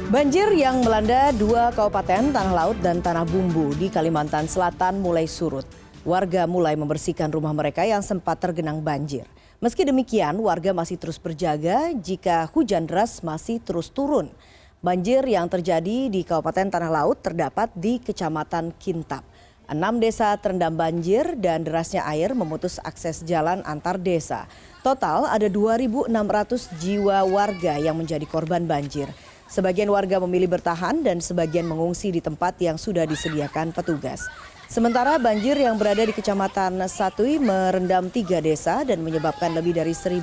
Banjir yang melanda dua kabupaten Tanah Laut dan Tanah Bumbu di Kalimantan Selatan mulai surut. Warga mulai membersihkan rumah mereka yang sempat tergenang banjir. Meski demikian, warga masih terus berjaga jika hujan deras masih terus turun. Banjir yang terjadi di Kabupaten Tanah Laut terdapat di Kecamatan Kintab. 6 desa terendam banjir dan derasnya air memutus akses jalan antar desa. Total ada 2.600 jiwa warga yang menjadi korban banjir. Sebagian warga memilih bertahan dan sebagian mengungsi di tempat yang sudah disediakan petugas. Sementara banjir yang berada di Kecamatan Satui merendam 3 desa dan menyebabkan lebih dari 1.000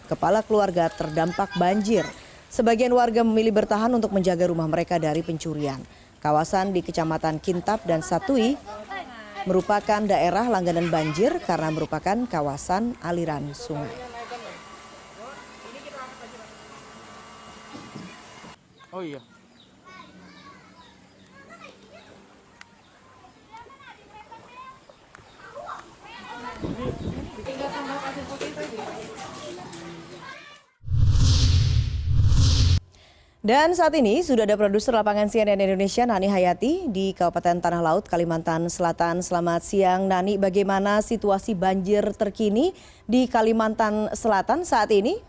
kepala keluarga terdampak banjir. Sebagian warga memilih bertahan untuk menjaga rumah mereka dari pencurian. Kawasan di Kecamatan Kintab dan Satui merupakan daerah langganan banjir karena merupakan kawasan aliran sungai. Oh iya. Dan saat ini sudah ada produser lapangan CNN Indonesia Nani Hayati di Kabupaten Tanah Laut, Kalimantan Selatan. Selamat siang Nani, bagaimana situasi banjir terkini di Kalimantan Selatan saat ini?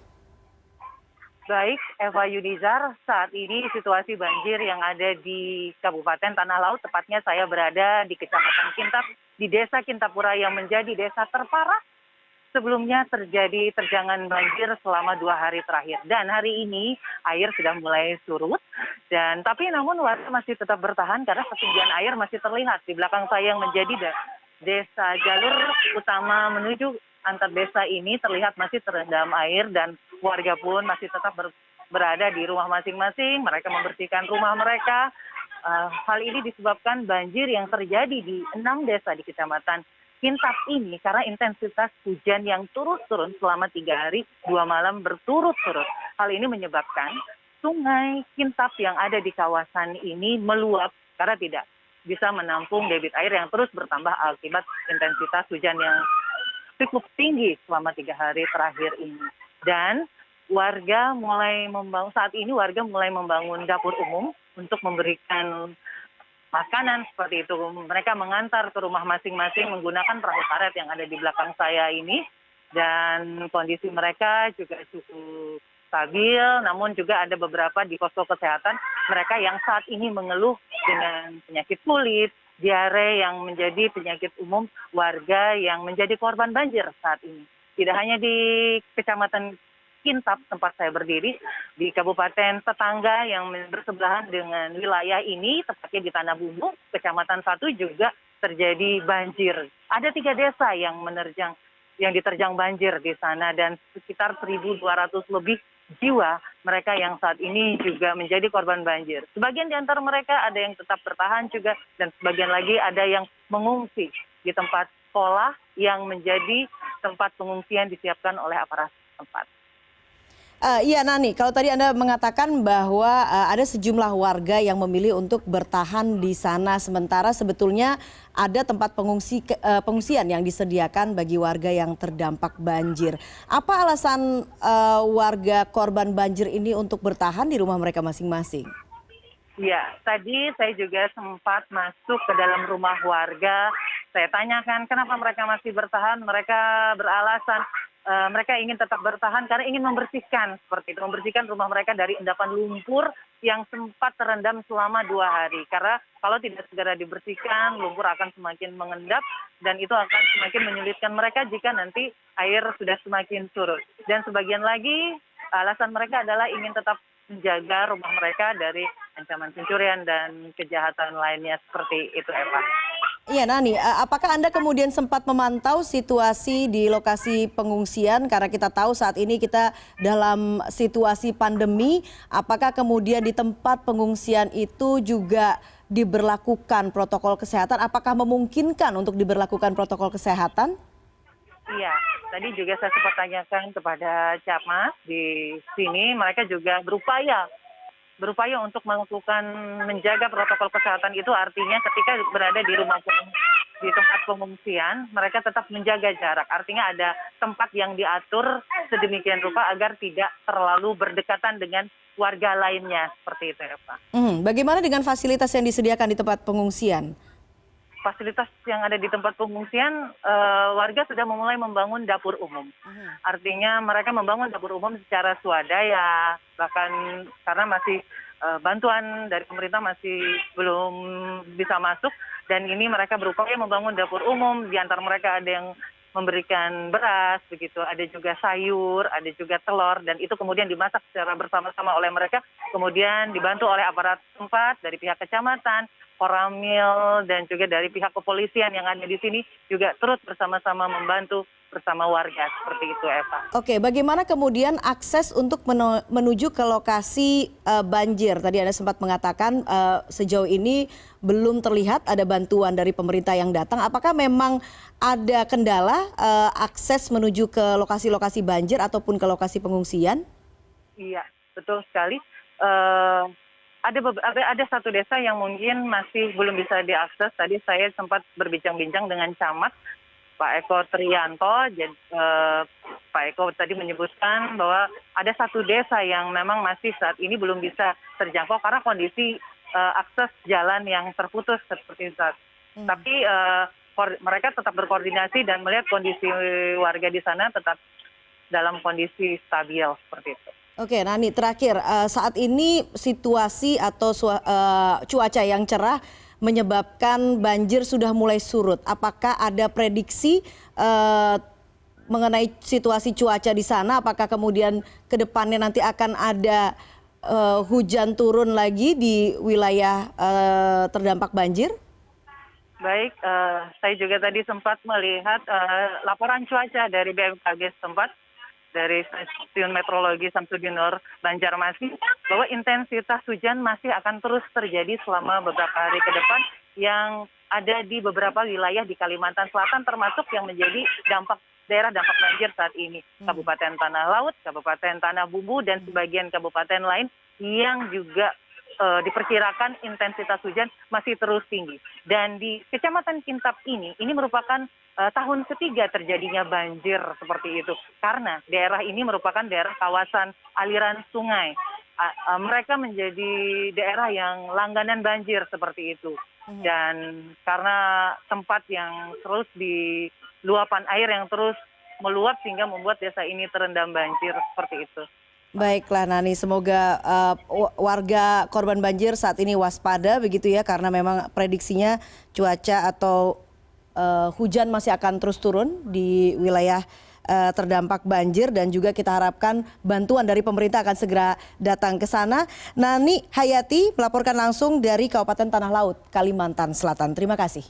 Baik, Eva Yunizar, saat ini situasi banjir yang ada di Kabupaten Tanah Laut, tepatnya saya berada di Kecamatan Kintab, di Desa Kintapura yang menjadi desa terparah. Sebelumnya terjadi terjangan banjir selama 2 hari terakhir. Dan hari ini air sudah mulai surut. Tapi namun warga masih tetap bertahan karena ketinggian air masih terlihat. Di belakang saya yang menjadi desa jalur utama menuju antar desa ini terlihat masih terendam air dan warga pun masih tetap berada di rumah masing-masing. Mereka membersihkan rumah mereka. Hal ini disebabkan banjir yang terjadi di 6 desa di Kecamatan Kintab ini karena intensitas hujan yang turun selama 3 hari 2 malam berturut-turut. Hal ini menyebabkan sungai Kintab yang ada di kawasan ini meluap karena tidak bisa menampung debit air yang terus bertambah akibat intensitas hujan yang cukup tinggi selama 3 hari terakhir ini. Dan saat ini warga mulai membangun dapur umum untuk memberikan makanan seperti itu. Mereka mengantar ke rumah masing-masing menggunakan perahu karet yang ada di belakang saya ini. Dan kondisi mereka juga cukup stabil, namun juga ada beberapa di posko kesehatan mereka yang saat ini mengeluh dengan penyakit kulit, diare yang menjadi penyakit umum warga yang menjadi korban banjir saat ini. Tidak hanya di Kecamatan Kintab tempat saya berdiri, di kabupaten tetangga yang bersebelahan dengan wilayah ini, tepatnya di Tanah Bumbu, Kecamatan 1 juga terjadi banjir. Ada 3 desa yang diterjang banjir di sana dan sekitar 1.200 lebih jiwa mereka yang saat ini juga menjadi korban banjir. Sebagian di antara mereka ada yang tetap bertahan juga dan sebagian lagi ada yang mengungsi di tempat sekolah yang menjadi tempat pengungsian disiapkan oleh aparat tempat. Iya Nani, kalau tadi Anda mengatakan bahwa ada sejumlah warga yang memilih untuk bertahan di sana, sementara sebetulnya ada tempat pengungsian yang disediakan bagi warga yang terdampak banjir. Apa alasan warga korban banjir ini untuk bertahan di rumah mereka masing-masing? Ya, tadi saya juga sempat masuk ke dalam rumah warga. Saya tanyakan kenapa mereka masih bertahan. Mereka beralasan mereka ingin tetap bertahan karena ingin membersihkan seperti itu, membersihkan rumah mereka dari endapan lumpur yang sempat terendam selama 2 hari. Karena kalau tidak segera dibersihkan, lumpur akan semakin mengendap dan itu akan semakin menyulitkan mereka jika nanti air sudah semakin surut. Dan sebagian lagi alasan mereka adalah ingin tetap menjaga rumah mereka dari ancaman pencurian dan kejahatan lainnya seperti itu, Eva. Iya Nani, apakah Anda kemudian sempat memantau situasi di lokasi pengungsian karena kita tahu saat ini kita dalam situasi pandemi, apakah kemudian di tempat pengungsian itu juga diberlakukan protokol kesehatan, apakah memungkinkan untuk diberlakukan protokol kesehatan? Iya, tadi juga saya sempat tanyakan kepada Camat di sini, mereka juga berupaya untuk melakukan menjaga protokol kesehatan itu artinya ketika berada di rumah pengungsian di tempat pengungsian mereka tetap menjaga jarak. Artinya ada tempat yang diatur sedemikian rupa agar tidak terlalu berdekatan dengan warga lainnya, seperti itu ya Pak. Bagaimana dengan fasilitas yang disediakan di tempat pengungsian? Fasilitas yang ada di tempat pengungsian, warga sudah memulai membangun dapur umum. Artinya mereka membangun dapur umum secara swadaya, bahkan karena masih bantuan dari pemerintah masih belum bisa masuk, dan ini mereka berupaya membangun dapur umum. Di antara mereka ada yang memberikan beras, begitu, ada juga sayur, ada juga telur, dan itu kemudian dimasak secara bersama-sama oleh mereka, kemudian dibantu oleh aparat tempat dari pihak kecamatan, Koramil, dan juga dari pihak kepolisian yang ada di sini juga turut bersama-sama membantu bersama warga, seperti itu Eva. Oke, bagaimana kemudian akses untuk menuju ke lokasi banjir? Tadi Anda sempat mengatakan sejauh ini belum terlihat ada bantuan dari pemerintah yang datang. Apakah memang ada kendala akses menuju ke lokasi-lokasi banjir ataupun ke lokasi pengungsian? Iya, betul sekali. Ada satu desa yang mungkin masih belum bisa diakses. Tadi saya sempat berbincang-bincang dengan camat Pak Eko Trianto. Pak Eko tadi menyebutkan bahwa ada satu desa yang memang masih saat ini belum bisa terjangkau karena kondisi akses jalan yang terputus seperti itu. Tapi mereka tetap berkoordinasi dan melihat kondisi warga di sana tetap dalam kondisi stabil seperti itu. Oke, Nani, terakhir, saat ini situasi atau cuaca yang cerah menyebabkan banjir sudah mulai surut. Apakah ada prediksi mengenai situasi cuaca di sana? Apakah kemudian ke depannya nanti akan ada hujan turun lagi di wilayah terdampak banjir? Baik, saya juga tadi sempat melihat laporan cuaca dari BMKG setempat, dari Stasiun Meteorologi Samsudin Nur Banjarmasin, bahwa intensitas hujan masih akan terus terjadi selama beberapa hari ke depan yang ada di beberapa wilayah di Kalimantan Selatan, termasuk yang menjadi daerah dampak banjir saat ini. Kabupaten Tanah Laut, Kabupaten Tanah Bumbu, dan sebagian kabupaten lain yang juga diperkirakan intensitas hujan masih terus tinggi. Dan di Kecamatan Kintab ini merupakan tahun ketiga terjadinya banjir seperti itu. Karena daerah ini merupakan daerah kawasan aliran sungai. Mereka menjadi daerah yang langganan banjir seperti itu. Dan karena tempat yang terus di luapan air yang terus meluap sehingga membuat desa ini terendam banjir seperti itu. Baiklah Nani, semoga warga korban banjir saat ini waspada begitu ya, karena memang prediksinya cuaca atau hujan masih akan terus turun di wilayah terdampak banjir, dan juga kita harapkan bantuan dari pemerintah akan segera datang ke sana. Nani Hayati melaporkan langsung dari Kabupaten Tanah Laut, Kalimantan Selatan. Terima kasih.